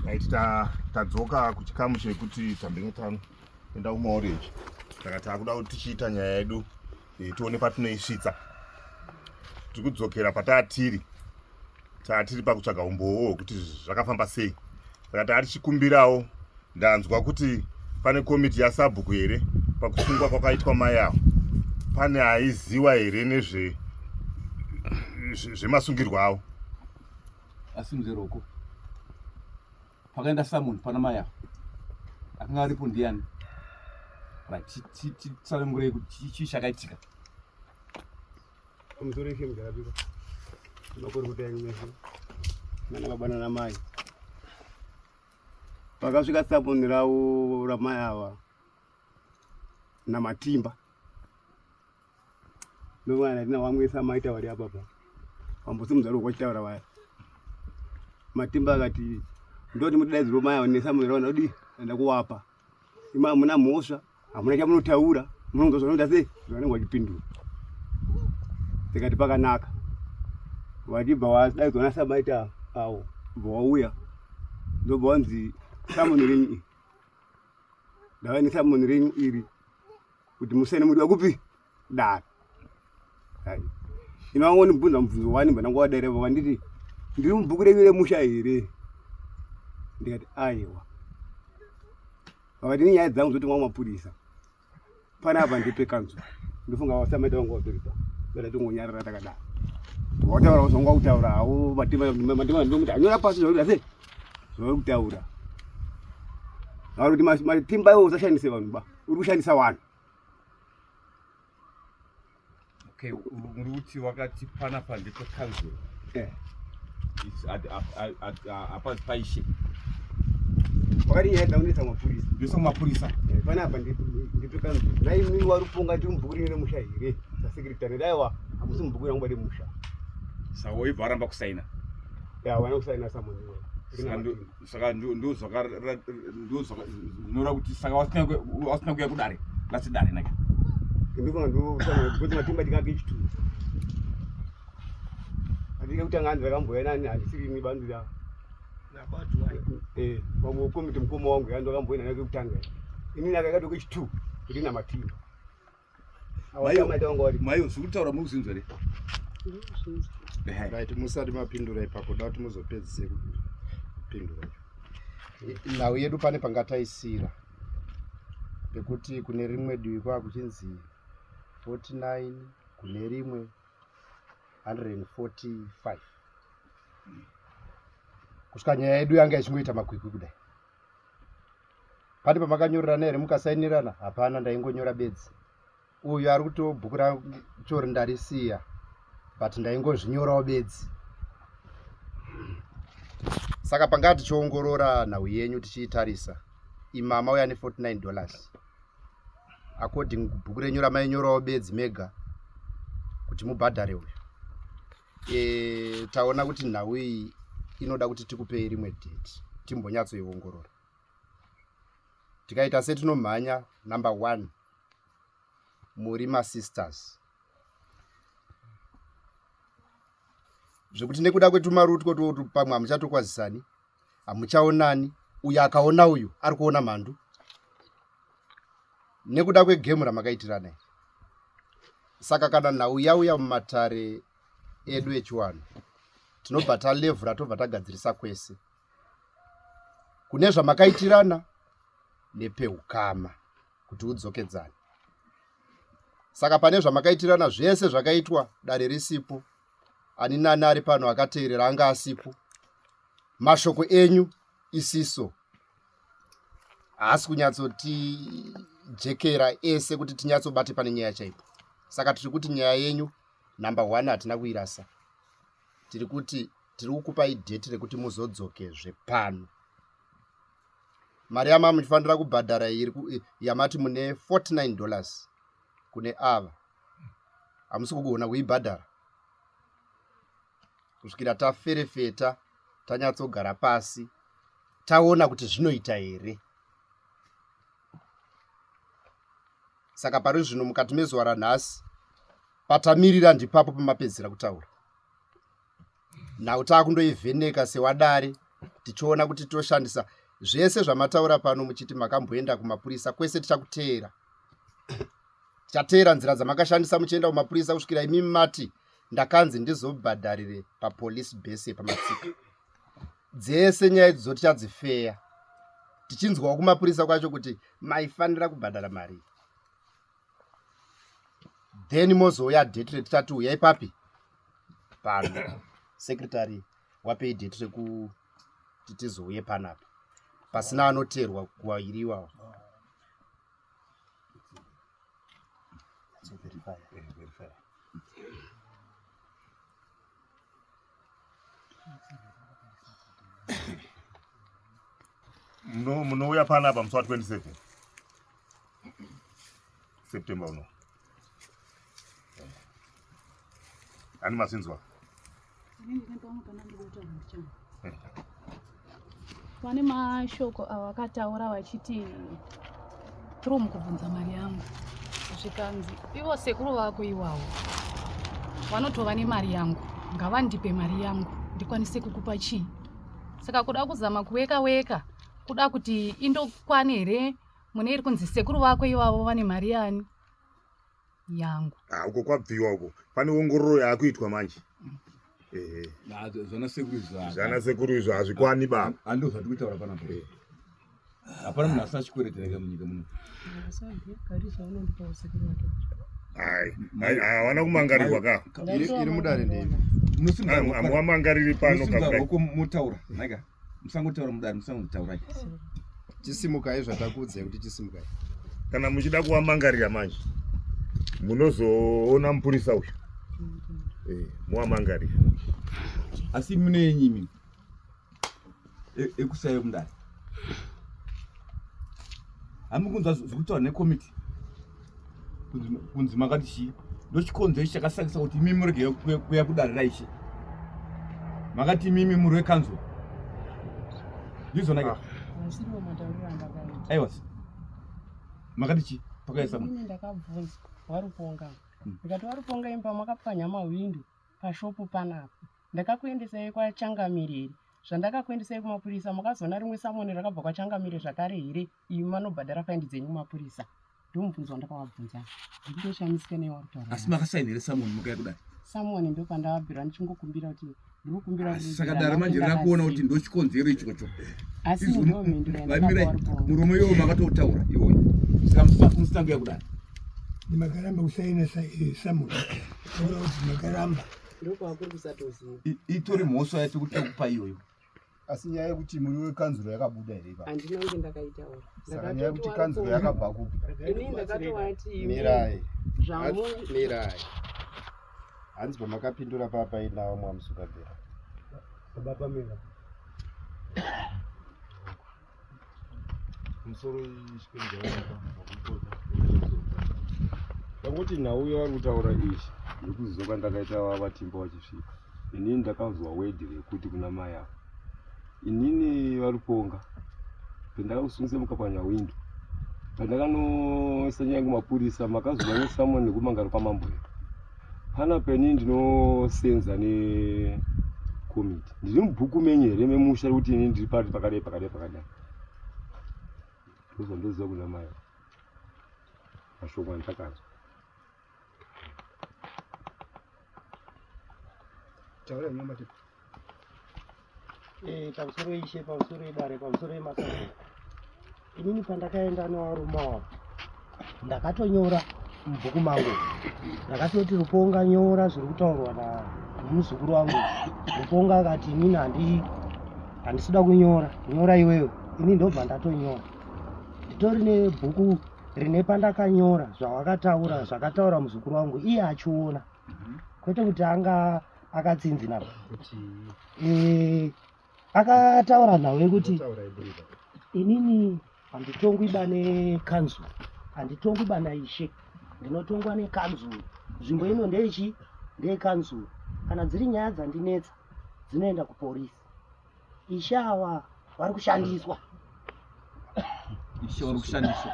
Right, tadzoka kuchikamu chekuti tambenge enda kumaorenji. Saka takuda kuti tichiita nyaya yedu tione patinoisvitsa. Tiri kudzokera patatiri pakutsvaga umboo hwekuti zvakafamba sei. Saka tatichikumbirawo, ndanzwa kuti pane komiti yasabhuku here pakusungwa kwakaitwa mai avo. Pane aiziva here nezvemasungirwo avo. Asimzeroko pakaenda Samoni pana mai avo akanga aripo ndiani? Titsanangurei kuti chii chakaitika. Umutoreke mjarabika makuru kuti anyesha nana babana na mai pakasvika Samoni rawo ramai ava na matimba ndovana tina wamwisa maita wari apa pa pambusi muzaro kwachitaura waya matimba akati ndoti mudaidziro mai ava neSamoni rawo ndodi enda kuwapa ima muna mhosva hamuna chamunotaura munongozvanoita sei zvanenge wachipindura. Tikati pakanaka wachibva wadaidzwa nasamaita awo vauya ndobva wanzi Samoni renyu ndava neSamoni renyu iri kuti musene muri wakupi dara. Inawangoni mbunza mubvunzo wani mbanangu wadareva wanditi ndiri mubhuku renyu remusha here. Ndikati aiwa. Wakati ni nyaya dzangu dzoti mwa mapurisa panapa ndipekanzwa ndofunga wasamaita wangu wapirisa bela tongonyarara takadaro wataura uzonga kutaura hawo matimba ndomuti anyora pasi zvauri sei zvauri kutaura kuti matimba iwo usashandise vanhu ba uri kushandisa vanhu. Okay, muri kuti wakati panapa ndipekanzwa apazi paishe wakati nyaya dzangu ndetsamapurisa ndosamapurisa panapa ndipekanzwa nai mimi wari kufunga tiri mubhuku renyu remusha here sasekretari daiwa hamusi mubhuku rangu bari musha saka waibva waramba kusaina. Wana kusaina Samoni saka ndozvakanora kuti saka wasina kuya kudare lasi dare nake ndifunga kuti matimba tikake chitu atike kutanga hanzi rakamboya nani handisiri ini bandu ra pamwe komiti mukoma wangu yando akamboya nani kutanga ini nakakatoke chitu kuti na matimba mayo zvikutaura muri kuzinzwa here. Right, musati mapindura ipapo da kuti muzopedzise kupindura. Nhau yedu pane pangataisira pekuti kune rimwe divi kwakuchinzi 49 kune rimwe 145 kusvika nyaya yedu yanga ichingoita makwikwi kudai. Pane pamakanyorerana here mukasainirana? Hapana, ndaingonyora bedzi. Uyu ari kuto bhuku racho ndarisiya but ndaingozvinyorawo bedzi. Saka panga tichiongorora nhau yenyu tichiitarisa imama uya $49 according kubhuku renyu ramainyorawo bedzi mega kuti mubhadhare uyu. Taona kuti nhau iyi inoda kuti tikupei rimwe date timbonyatsoiongorora. Tikaita setinomhanya number 1 muri masisters zvekuti nekuda kwetumarutwa totu pamwe hamuchatokwazisani hamuchaonani. Uyu akaona uyu ari kuona mhandu nekuda kwegemu ramakaitirana. Saka kana nhau yauya mumatare edu echiwanhu tinobva talevhura tobva tagadzirisa kwese kune zvamakaitirana nepeukama kuti udzokedzane. Saka pane zvamakaitirana zvese zvakaitwa dare risipo, ani nani ari pano akateerera anga asipo, mashoko enyu isiso haasi kunyatsotijekera ese kuti tinyatsobate pane nyaya chaipo. Saka tiri kuti nyaya yenyu number 1 hatina kuirasa. Tiri kuti tiri kukupai dheti rekuti muzodzokezve pano. Mari yama muchifanira kubhadhara yamati mune $49 kune ava hamusi kugona kuibhadhara kusvikira taferefeta tanyatsogara pasi taona kuti zvinoita here. Saka pari zvino mukati mezuva ranhasi patamirira ndipapo pamapedzera kutaura. Nhau taakundoivheneka sewadare tichiona kuti toshandisa zvese zvamataura pano muchiti makamboenda kumapurisa kwese tichakuteera. Tichateera nzira dzamakashandisa muchienda kumapurisa kusvikira imimi mati ndakanzi ndizobhadharire papolice base pamatsika. Dzese nyaya idzo tichadzifeya. Tichinzwawo kumapurisa kwacho kuti maifanira kubhadhara mari. Then mozouya date retati uyai papi? Pano. Secretary wapei date rekuti tizouye panapa. Pasina anoteerwa kuwairiwawo. Munouya panapa musi wa27 September uno. Ani masinzwa. Pane mashoko awakataura wachiti turi mukubvunza mari yangu. Zvikanzi ivo sekuru vako iwawo vanotova nemari yangu, ngavandipe mari yangu ndikwanise kukupa chii. Saka kuda kuzama kuweka kuda kuti indokwane here mune iri kunzi sekuru vako ivavo vane mari yani yangu. Uko kwabviwa uko. Pane ongororo yakuitwa manje. Zvana sekuru izvo hazvikwani baba. Handozva tikutaura panapa. Hapana munhu asina chikweretereka munyika muno. Hawana kumangarirwa ka. Iri mudare ndeni. Hamuwamangariri pano ka. Uko mutaura. Naika. Musangotaura mudare, musangotaura. Chisimukai zvatakuudzai kuti chisimukai. Kana muchida kuwamangarira manje munozoona mupurisa uyu. Muwamangarira. Asi mune nyimi. Ekusayo mudare. Hamukunzwa zvokutaura nekomiti. Kunzi makati chii. Ndochikonzo ichi chakasakisa kuti mimi murege kuya kudare raishe. Makati mimi muri wekanzuro. Ndizvo aiwa makati chii pakaisa mimi ndakabvunza waruponga ndikati waruponga imba makapfanya mahwindo pashopu panapa ndakakuendesai kwachangamiriri zvandakakuendesai kumapurisa makazona rimwe samoni rakabva kwachangamiriri zvakare here imi manobhadhara faindi dzenyu kumapurisa ndomubvunzo wandakavabvunza ndikutoshamisika newarutaura. Asi makasainire samoni mukaya kudai samoni ndo pandavabvira ndichingokumbira kuti ndikukumbira saka dare manje rakakuona kuti ndochikonzero ichocho. Asi muromo iwo makatotaura iwoyo saka musitanguya kudai makaramba kusaina samoni makaramba ndokwakuri kusatoziva itori mhosva yati kuti kupa iyoyo. Asi nyaya yekuti muri wekanzuro yakabuda here ipapo. Handinonge ndakaitaura. Saka nyaya yekuti kanzuro yakabva kupi? Ini ndakatowati mirai. Mirai. Hanzi pamakapindura papa inawo mwamusukabhera. Baba mira. Musoro ishikenzera pakupota. Pakuti nauyo vari kutaura izvi ndikuzizoka ndakaita vatimba vachisvika. Inini ndakazwa wedhi rekuti kuna mai avo inini variponga pendakakusungisa mukapanya windo pandakanoisa nyaya kumapurisa makazova nesamoni nekumangara kwamambo here pana penini ndinosenza nekomiti ndiri mubhuku menyu here memusha rekuti inini ndiri pakadai ndozvandoziva kuna mai mashoko andakanzwa. Taura nyama tu. Pamusoro ishe, pamusoro idare, pamusoro yemasabhuku. Inini pandakaenda nevarume ava ndakatonyora mubhuku mangu. Ndakatoti Ruponga nyora zviri kutaurwa namuzukuru wangu. Ruponga akati inini handisida kunyora, nyora iwewe. Inini ndobva ndatonyora. Nditori nebhuku rine pandakanyora zvawakataura, zvakataura muzukuru wangu iye achiona. Kwete kuti anga akatsinzina akataura nawe kuti inini handitongwiba nekanzu, handitongwiba naishe, ndinotongwa nekanzu. Nzvimbo ino ndeyechi, ndeyekanzu. Kana dziri nyaya dzandinetsa dzinoenda kupolisi. Ishe ava vari kushandiswa.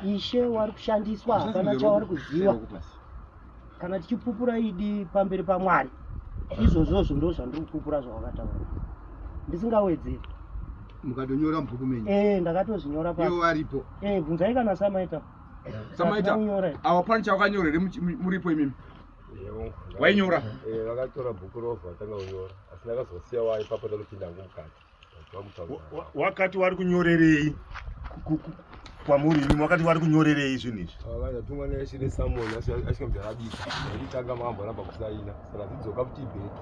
Ishe vari kushandiswa, hapana chavari kuziva. Kana tichipupura idi pamberi paMwari, izvozvo ndo zvandiri kupupura zvawakataura. Ndisingawedzeri. mukatonyora mubhuku menyu ndakatozvinyora iwo varipo bvunzai kana Samaita awa pane chawakanyorere muripo imimi wainyora vakatora bhuku rovha vatanga kunyora asi ndakazosiya wai ipapo ndakupinda hangu mukati wakati wari kunyorerei kwamuri imi wakati wari kunyorerei zvinhu izvi ndatumwa neshire Samoni asvika mujarabika ndikutanga makamboramba kusaina saka ndidzoka kutibheki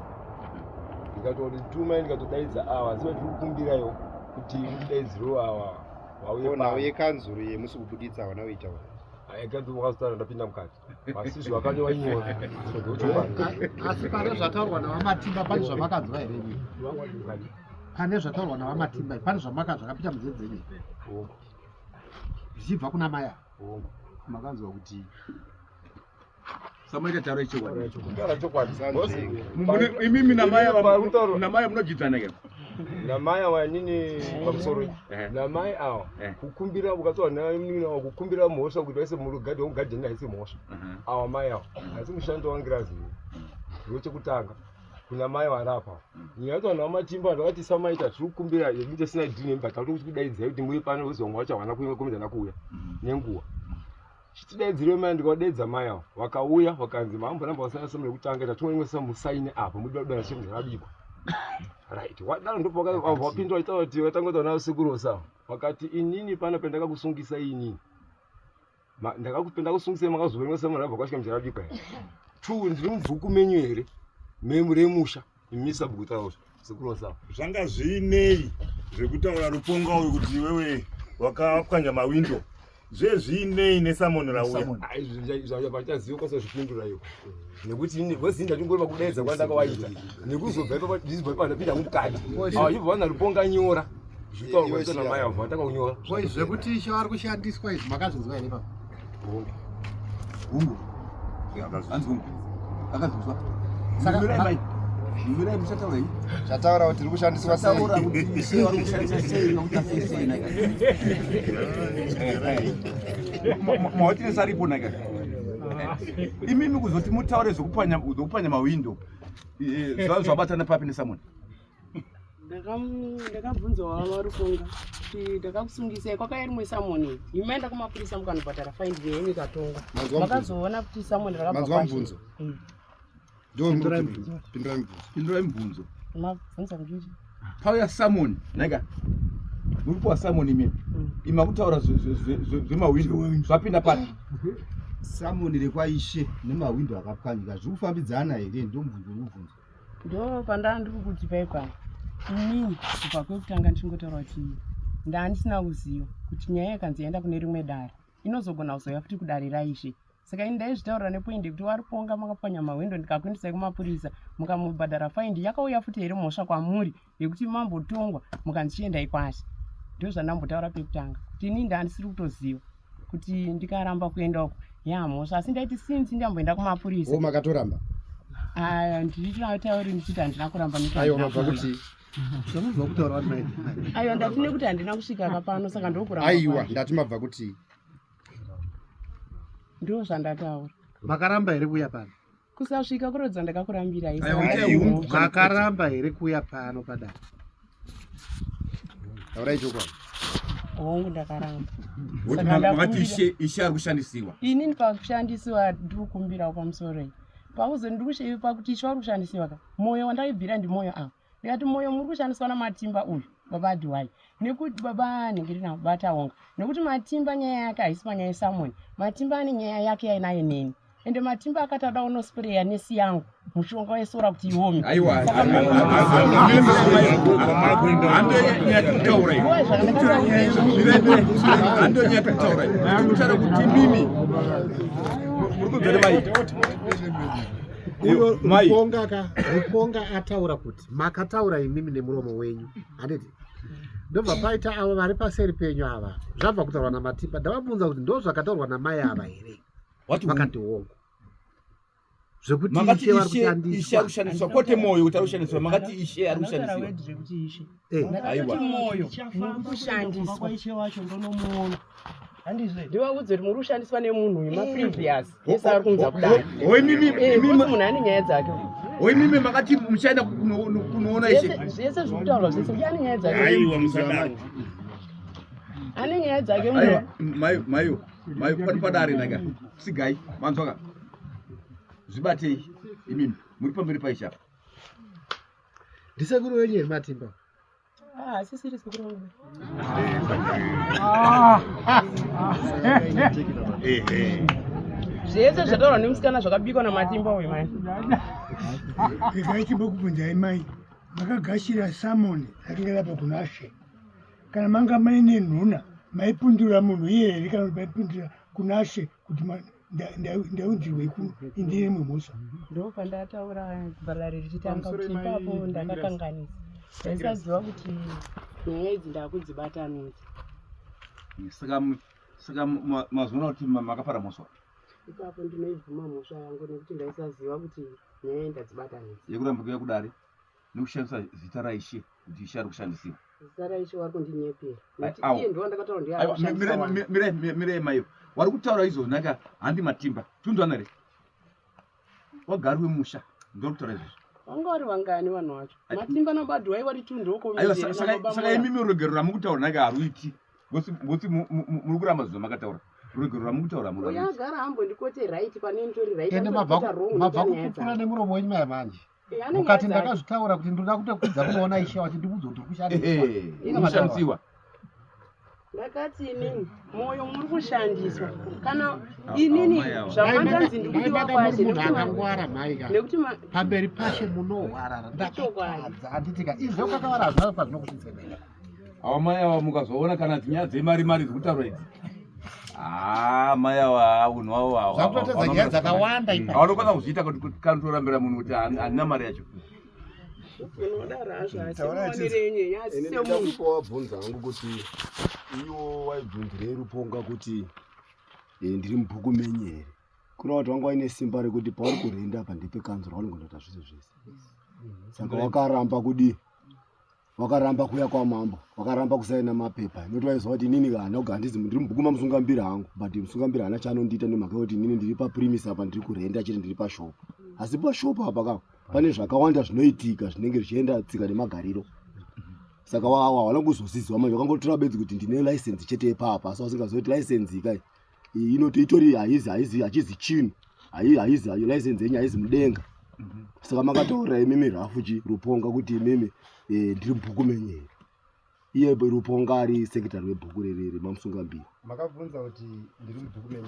ndikatoti tumai ndikatodaidza awa asi vatiri kukumbirayo kuti mudaidzirowo awa wauye kanzuro yemusi kubuditsa wana uita aikanzi wakazotara ndapinda mukati asi zvakanye wainyora asi pane zvataurwa navamatimba pane zvamakanzwa here pane zvataurwa navamatimba pane zvakapita mudzedzenye zvichibva kuna maya makanzwa kuti Samaita tauro ichokwadi chokwadi imimi namaya munodzidzana here namaya wanini pamusoro namai awa kukumbira ukatsoa nayo kukumbira mhosva kuti vaise murugadhi womugadheni haisi mhosva awa mai awa asi mushando wangirazi ndowechekutanga kuna mai warapa nyaya yacho vanhu vamatimba ndakati Samaita tiri kukumbira yekuti sina dhini but tiri kudaidzai kuti muri pano uzomwa wacho havana kuenda kuuya nenguva chitidaidziriwe mai ndikadeedza mai awa wakauya wakanzi maambonamba wasaya somo rekutanga tatumwa imwe samusaine apo mudodana chemu zvarabikwa right wadaro ndipo wapindwa itaura kuti watangota nawo sekurosa wakati inini pano pendakakusungisa inini ndakakupenda kusungisa makazoverimwe samunabva kwasvika mucharabikwa here 2 ndiri mubvuku menyu here memuremusha imisa bhuku taura sekurosa zvanga zvinei zvekutaura ruponga uyu kuti iwewe wakapwanya mawindo zvezvinei neSamoni rauya vachaziva kwasazvipindura iwo nekuti wesi ndatingori pakudaidza kwandakawaita nekuzobva ndizibva pandapinda mukati ibva vana ruponga nyora zvitaurwaitona mai avo vatangaunyora zvekuti ishe vari kushandiswa izvi makazvinzwa here papa hungu akazvinzwa Mirai muchataura hii? Chataura kuti tiri kushandiswa sei? Chataura kuti ishe vari kushandisa sei nokuti sei naika. Mawatiri aripo naika. Imimi kuzoti mutaure zvokupanya mawindo. Zvabatana papi neSamoni. Ndakabvunzawo varuponga kuti ndakakusungisai kwakaerimwe Samoni imaenda kumapurisa mukanobhadhara faini yenyu ikatonga makazoona kuti Samoni rakabva mubvunzo Pindura mibvunzo. Mabvunza kuti pauya Samoni naika muripo waSamoni imimi ima kutaura zvemawindo zvapinda pati Samoni rekwaishe nemawindo akapwanyika zvikufambidzana here ndomubvunzo ndo pandandiri kuti paipa inini kubva kwekutanga ndichingotaura kuti ndandisina kuziva kuti nyaya yakanzi yaenda kune rimwe dare inozogona kuzoya futi kudare raishe saka ini ndaizvitaura nepoindi kuti wariponga makapwanya mawindo ndikakuendesai kumapurisa mukamubhadhara faindi yakauya futi here mhosva kwamuri yekuti mambotongwa mukandichiendai kwashe ndo zvandambotaura pekutanga kuti ini ndandisiri kutoziva kuti ndikaramba kuenda uko yamhosva asi ndaiti sinzi ndamboenda kumapurisa makatoramba ndirichitauri ndichiti handina kuramba aiwa kuti zvamunzwa kutaura wati mai aiwa ndati nekuti handina kusvika kapano saka ndokuramba aiwa ndati mabva kuti ndo zvandataura makaramba here kuuya pano kusasvika kurodza ndakakurambirai makaramba here kuuya pano padare taurai chokwadi hongu ndakaramba makati ishe ari kushandisiwa inini pakushandisiwa ndiri kukumbirawo pamusoro iyi pauze ndiri pakuti ishe vari kushandisiwa ka mwoyo wandaibvira ndimwoyo avo ndikati mwoyo muri kushandiswa namatimba uyu baba adhiwai nekuti baba anhingiri nabata honga nekuti matimba nyaya yake haisi panyaya yeSamoni matimba ane nyaya yake yainayo neni ende matimba akati ada unospreya nesi yangu mushonga wesora kuti iome andonyatutaura kuti mimi ruponga ataura kuti makataura imimi nemuromo wenyu handiti ndobva paita avo vari paseri penyu ava zvabva kutaurwa namatimba ndavabvunza kuti ndo zvakataurwa namai ava here vakati hongu zvekuti ishe ari kushandiswa kwete mwoyo kuti ari kushandiswa makati ishe ari kushandisiwa ndakati mwoyo muri kushandiswa ishe wacho ndonomuona ndivaudze kuti muri kushandiswa nemunhu wemaprevious yese ari kunza kudai munhu ane nyaya dzake Oimimi makati mshaenda kunoona ishe. Zvese zvekutaurwa zvese ndiani nyaya dzake. Aiwa musadaro. Ane nyaya dzake mura. Mayo pari padare naga. Sigai manzoka. Zvibatei imimi muri pamberi paisha. Ndisekuru wenyu Matimba. Sisiri sekuru wangu. Zvese zvataurwa nemusikana zvakabikwa naMatimba uyu mai. Regai chimbokubvunzai mai, makagashira samoni akanga lapa kuna She. Kana manga maine nhuna, maipundura munhu iyeye kana maipundura kuna She kuti ndaunzirwe indire mumhosva. Ndo pandataura bhalari richitanga kuti ipapo ndakakanganisa. Ndaisaziva kuti nyaya idzi ndakudzibata nodzi. Saka mazona kuti makapara mhosva. Ipapo ndinoibvuma mhosva yangu nekuti ndaisaziva kuti nyaya ndadzibata nodzi. Yekuramba kuya kudare nekushandisa zita raishe kuti ishe ari kushandisiwa. Zita raishe wari kundinyepera. Iye ndo wandakataura ndiye ari kushandisa. Mirei mayo. Wari kutaura izvo naka handi Matimba. Tunzwana re. Wagari wemusha. Ndori kutaura izvo. Vanga vari vangani vanhu vacho. Matimba nabadhi waivari tundoko. Saka imimi urugero ramukutaura naka haruiti. Ngosi muri kuramba zvo makataura. Urugero ramukutaura muri. Uya agara hambo ndikote right pane ntori right. Ende mabva kupfura nemuromo wenyu mai manje. Mukati ndakazvitaura kuti ndoda kutokwidza kuona ishe wachindibudza kuti kushandisiwa. Ndakati inini moyo muri kushandiswa kana inini zvamandanzi ndikudiwa kwashe nekuti pamberi pashe munohwarara ndakadza anditika izvo kakawara zvavo pazvinokushinzemera awa mai ava mukazoona kana nyaya dzemari dzekutaura idzi mai ava unhu wavo zvakutotedza nyaya dzakawanda avanokwanisa kuzviita kuti kanotorambira munhu kuti handina mari yacho. Ndakupawabvunza hangu kuti iyo waibvunzirei Ruponga kuti ndiri mubhuku menyu here. Kuna kuti wanga waine simba rekuti pauri kurenda apa ndepekanzura waunongoita zvese zvese. Saka wakaramba kudi wakaramba kuya kwamambo, wakaramba kusaina mapepa. Inotovaizwa kuti inini kana ugandizi ndiri mubhuku mamusungambira hangu, but musungambira hana chanondiita nemhaka yekuti inini ndiri paprimis apa ndiri kurenda chete ndiri pashopu. Asi pashopu apa pane zvakawanda zvinoitika zvinenge zvichienda tsika nemagariro. Saka wawana kuzoziziwa manje wakangotora bedzi kuti ndine license chete epapa asi wasingazivi kuti license ikai inotori hachizi chinhu haizi license yenyu haizi mudenga. Saka makataurira imimi Rafu Ruponga kuti imimi ndiri mubhuku menyu here. Iye Ruponga ari sekretari webhuku rerere mamusungambira. Makabvunza kuti ndiri mubhuku menyu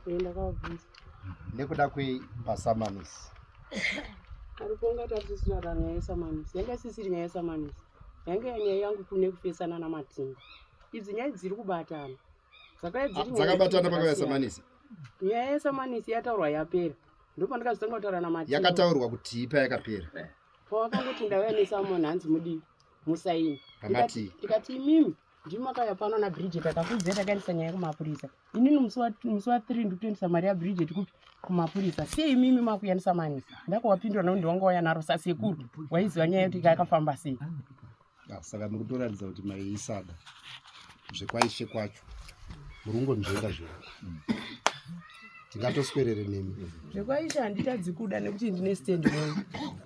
here. Ndakabvunza. Nekuda kwepasamanisi. Ruponga tatisira nyaya yesamanisi. Yanga isisiri nyaya yesamanisi. Yanga nyaya yangu kune kufesana naMatimba. Idzi nyaya dziri kubatana. Dzakabatana pakauya samanisi. Nyaya yesamanisi yataurwa yapera. Ndipo pandakazotanga kutaura naMatimba. Yakataurwa kuti ipa yakapera. Pawakangoti ndauya neSamoni hanzi mudi musaini. Tikati imimi ndimakauya pano naBridget akakudza takaendesa nyaya kumapurisa. Inini musi wa 3 ndikutoendesa mari yaBridget kumapurisa. Sei imimi makuya neSamanisi? Ndakawapindura naundi wanga wauya naro sasekuru. Waiziva nyaya yekuti yakafamba sei. Saka mukutoratidza kuti maiisada zvekwaishe kwacho murungonzvenga zviro. Tingatoswerere nemi. Zvekwaishe handitadzi kuda nekuti ndine stand yangu.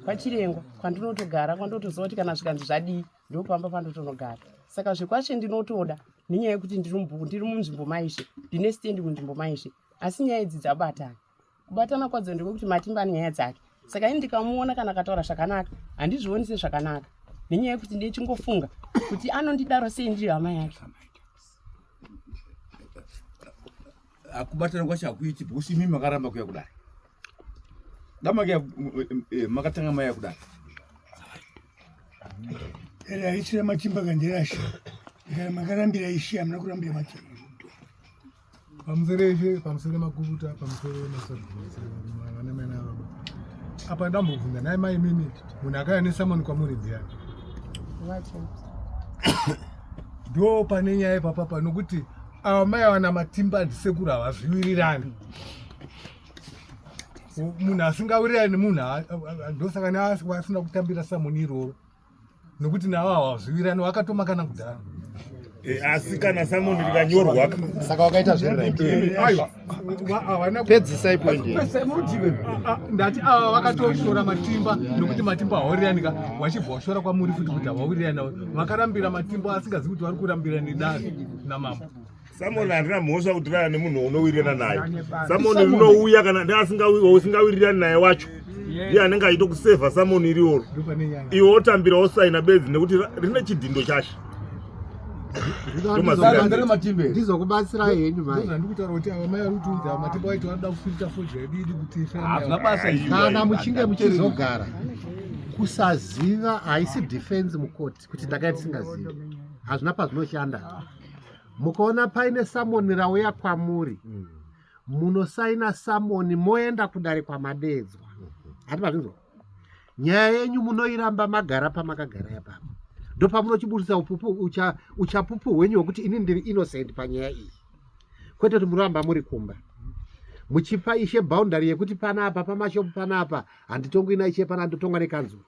Pachirengwa kwandinotogara kwandotoziva kuti kana zvikanzi zvadii ndopamba pandotonogara. Saka zvekwashe ndinotoda nenyaya yekuti ndiri munzvimbo maishe, ndine stand munzvimbo maishe. Asi nyaya idzi dzabatana. Kubatana kwadzo ndekuti Matimba ane nyaya dzake. Saka ini ndikamuona kana akataura zvakanaka, handizvioni sezvakanaka. Nenyaya yekuti ndichingofunga kuti anondidaro sei ndiri hama yake. Akubatana kwacho hakuiti because imimi makaramba kuya kudai. Damake makatanga maya kudai. Aisira Matimba kandirasha. Makarambira ishi amuna kurambira Matimba. Pamusere makubuta, pamusere masabhuzi, mwana apa ndambovhunza naye mai mimi munhu akauya neSamoni kwamuri ndiyani? Ndo pane nyaya ipapapa nokuti ava mai ava naMatimba handisekuru havazviwirirani. Munhu asingawirirani nemunhu ndosaka neasina kutambira Samoni iroro nokuti navo havazviwirirani vakatomakana kudhara. Asi kana Samoni rikanyorwa saka wakaita zverera. Aiwa. Pedzisai point. Ndati ava vakatoshora matimba nokuti matimba hawawirirani wachibva washora kwamuri futi kuti hawawirirani vakarambira matimba asingazivi kuti vari kurambira nedare namambo. Samoni handina mhosva kuti rava nemunhu unowirirana naye. Samoni rinouya kana usingawirirani naye wacho. Iye anenge aitokusevha Samoni irioro. Iwe wotambira wosaina bedzi nekuti rine chidhindo chacho. Ndizokubatsira henyu mai. Ndikutaura kuti ava mai vari kutuidza matimba waiti vanoda kufirita fodya didi kuti kana muchinge muchizogara kusaziva haisi defense mukoti kuti ndakaita tisingazivi hazvina pazvinoshanda. Mukaona paine Samoni rauya kwamuri munosaina Samoni moenda kudare kwamadedzwa. Hati pazvinzo nyaya yenyu munoiramba magara pamakagara yapapa ndopamunochibudisa uchapupu hwenyu hwekuti ini ndiri innocent panyaya iyi, kwete kuti muramba muri kumba muchipa ishe boundary yekuti panapa pamashopu panapa handitongwi naishe pana ndotongwa nekanzuru.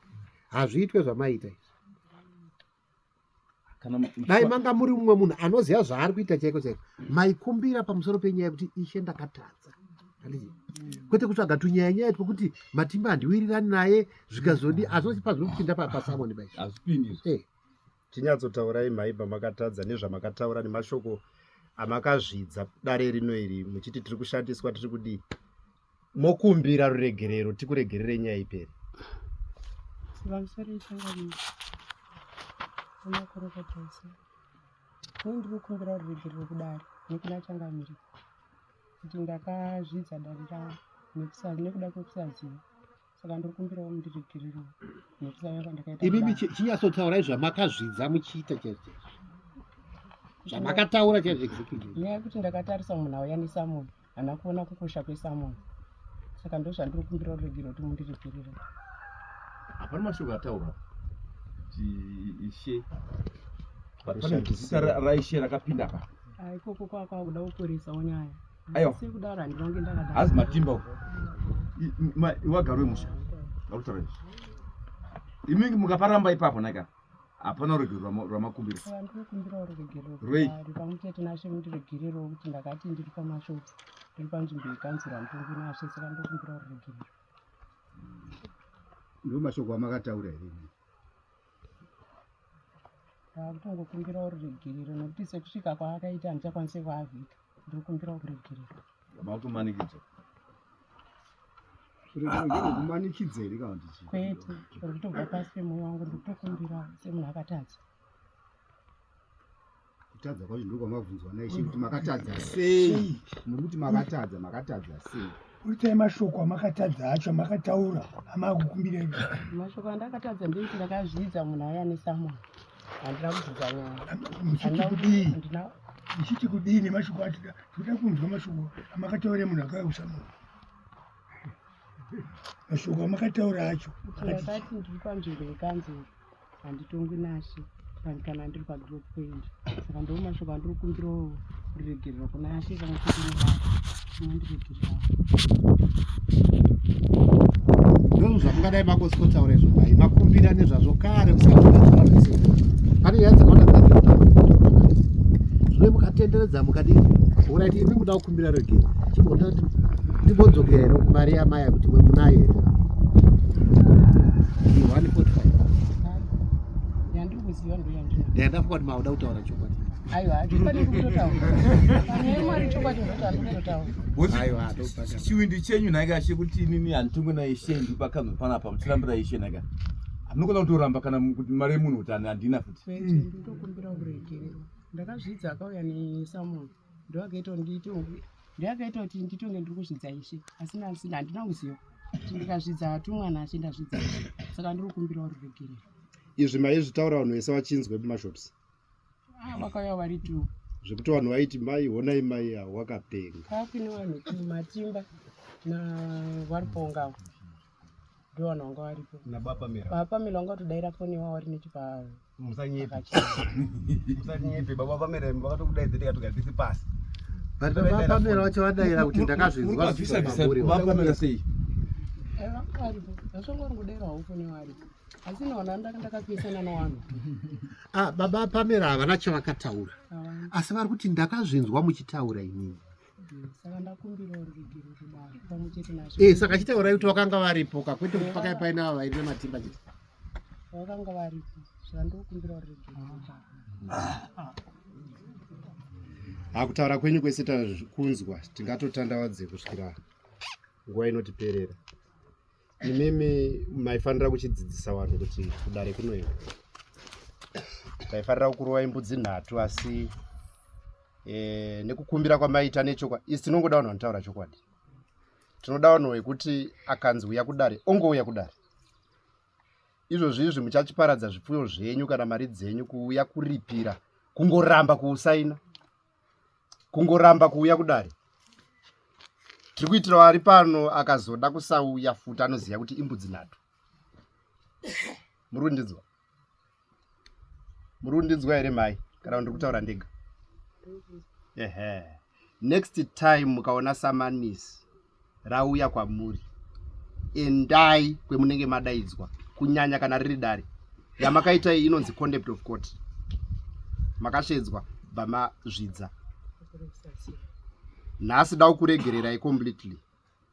Hazviitwe zvamaita izvi. Dai manga muri mumwe munhu anoziva zvaari kuita chaiko chaiko maikumbira pamusoro penyaya yekuti ishe ndakatadza. Kwete kutsvaga tunyaya twekuti matimba handiwirirani naye zvikazodi azosipa zvinopinda paSamoni pai. Hazvipindi. Tinyatsotaurai mai pamakatadza nezvamakataura nemashoko amakazvidza dare rino iri muchiti tiri kushandiswa tiri kudii. Mokumbira ruregerero tikuregerere nyaya ipere. Vamusoro isangani. Unokorokotesa. Ndikukumbira ruregerero kudare nekuna changamiri. Kuti ndakazvidza dare ravo nekuda kwekusaziva. Saka ndikumbirawo mundiregerero nekusava kwandakaita. Imimi chinyatsotaura zvamakazvidza muchiita chaizvo. Zvamakataura chaizvo executive. Nyaya yekuti ndakatarisa munhu auya neSamoni handina kuona kukosha kweSamoni. Saka ndozvandiri kumbira ruregerero kuti mundiregerere. Hapana mashoko ataura kuti ishe pane zita raishe rakapinda pa. Ikoko kwakuda kuporesawo nyaya. Aiwa. Sekudaro handinonge ndakadaro. Hazi matimba uko. Wagarwe musha. Ndakutaura izvi. Imi mukaparamba ipapo naika. Hapana ruregerero rwamakumbira. Ndinokumbirawo ruregerero. Rwei. Pamutete nashe mundiregererewo kuti ndakati ndiri pamashopu. Ndiri panzvimbo yekanzura mutongo nashe saka ndinokumbirawo ruregerero. Ndo mashoko amakataura here. Ndakutongokumbirawo ruregerero nokuti sekusvika kwaakaita handichakwanisi kuavhika. Ndinokumbirawo ruregerero. Makumanikidza. Kumanikidzeri kana ndichi. Kwete, uri kutobva pasi pemwoyo wangu ndikutokumbirawo semunhu akatadza. Kutadza kwacho ndiko kwamabvunzwa naishe kuti makatadza sei? Muri kuti makatadza sei? Utai mashoko amakatadza acho makataura amakukumbira. Mashoko andakatadza ndekuti ndakazvidza munhu aya neSamoni. Handina kudzidza nyaya. Muchiti kudii nemashoko acho? Tinoda kunzwa mashoko amakataura munhu akauya kuSamoni. Mashoko amakataura acho. Ndakati ndiri panzvimbo yekanzuro handitongwi nashe kana ndiri padrop point. Saka ndo mashoko andiri kumbirawo ruregerero kuna ashe pamwe chete nebaba. Mundiregererawo. Ndozvo zvamungadai makoskotaura izvo mai makumbira nezvazvo kare musati pane nyaya dzakaona dzakati zvino mukatenderedza mukadii uraiti imi muda kukumbira ruregerero chimboda kuti ndimbodzokera kumari yamai kuti mwe munayo here 145 yandiri kuziva ndo yandina ndafunga kuti mauda kutaura chokwadi. Aiwa hatifaniri kutotaura pane mwari chokwadi ndoti handikutotaura. Aiwa chiwindi chenyu naika chekuti inini handitongwe naishe ndi pakanzuro panapa muchirambira ishe naika hamunokona kutoramba kana kuti mari yemunhu kuti handina futi. Ndinokumbira ruregerero. Ndakazvidza akauya neSamoni ndoakaita kuti nditonge ndiri kuzvidza ishe asi handina kuziva kuti ndikazvidza tumwana ashe ndazvidza ishe saka ndiri kukumbirawo ruregerero. Izvi maizvitaura vanhu vese vachinzwe mumashops. Vakauya vari tu zvekuti vanhu vaiti mai honai mai wakapenga. Kakune vanhu kumatimba navaripongawo ndo vanhu vanga varipo nabapamela vanga kutodaira foni wavo vari nechipa. Musanyepe baba pamera vakatokudaidzira tikatoga tisi pasi. But bapamela vacho vadaira kuti ndakazvinzwa bapamela sei? Varipo vasvanga vari kudairawo foni varipo asi naona ndakapesana navanhu. Baba Pamela havana chavakataura asi vari kuti ndakazvinzwa muchitaura inini. Saka ndakumbira urugero kudaro pamwe chete nazvo. Saka chitaurai kuti vakanga varipo kakwete kuti pakai paina ava vaine matimba chete. Vakanga varipo. Saka ndokumbira urugero. Kutaura kwenyu kwese takunzwa, tingatotandawadze kusvikira nguva inotiperera. Imimi maifanira kuchidzidzisa vanhu kuti kudare kunoenda. Taifanira kurova imbudzi 3 asi nekukumbira kwamaita nechokwadi. Isi tinongoda vanhu vanotaura chokwadi. Tinoda vanhu vekuti akanzi uya kudare, ongouya kudare. Izvozvizvi muchachiparadza zvipfuyo zvenyu kana mari dzenyu kuuya kuripira, kungoramba kuusaina, kungoramba kuuya kudare. Tiri kuitira vari pano akazoda kusauya futi anoziva kuti imbudzi 3. Murundidzwa? Murundidzwa here mai? Kana ndiri kutaura ndega? Next time mukaona samanisi rauya kwamuri, endai kwemunenge madaidzwa, kunyanya kana riri dare. Yamakaita iyi inonzi contempt of court. Makashedzwa bamazvidza. Nhasi da kuregererai completely.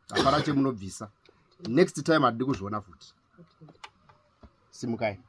Hapana chemunobvisa. Next time hadidi kuzviona futi. Simukai.